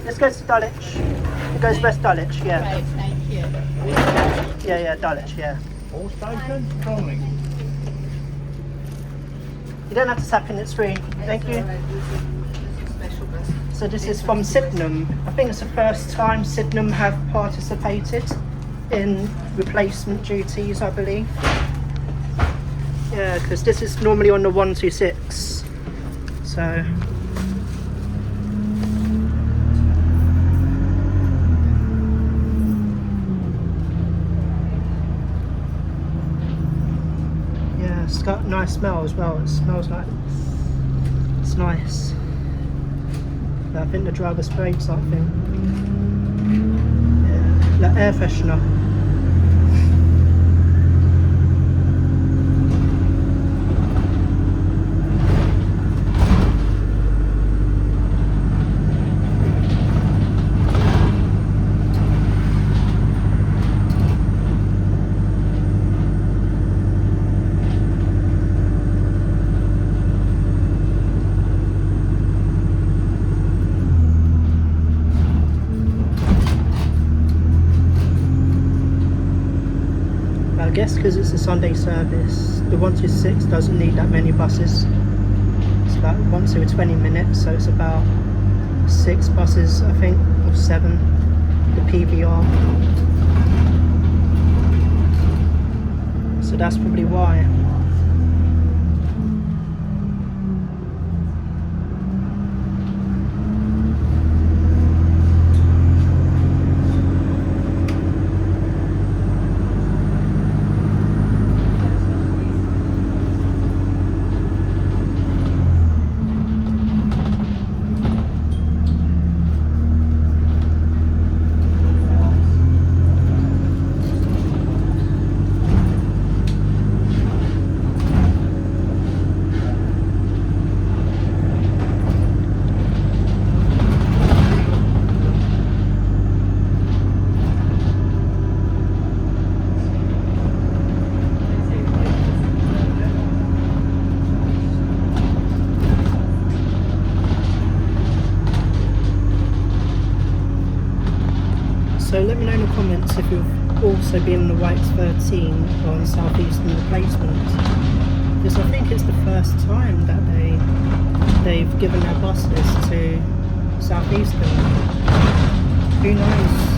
This goes to Dulwich. It goes West Dulwich, yeah. Right, thank you. Yeah, Dulwich, yeah. All stations, Bromley. You don't have to tap in, it's free. Thank you. So this is from Sydenham. I think it's the first time Sydenham have participated in replacement duties, I believe. Yeah, because this is normally on the 126. So yeah, it's got a nice smell as well. It smells like it's nice. I think the driver sprayed something. Yeah, like air freshener. I guess because it's a Sunday service, the 126 doesn't need that many buses. It's about once every 20 minutes, so it's about 6 buses, I think, or 7, the PVR. So that's probably why. So let me know in the comments if you've also been in the YX13 on Southeastern replacement, because I think it's the first time that they've given their buses to Southeastern. Who knows?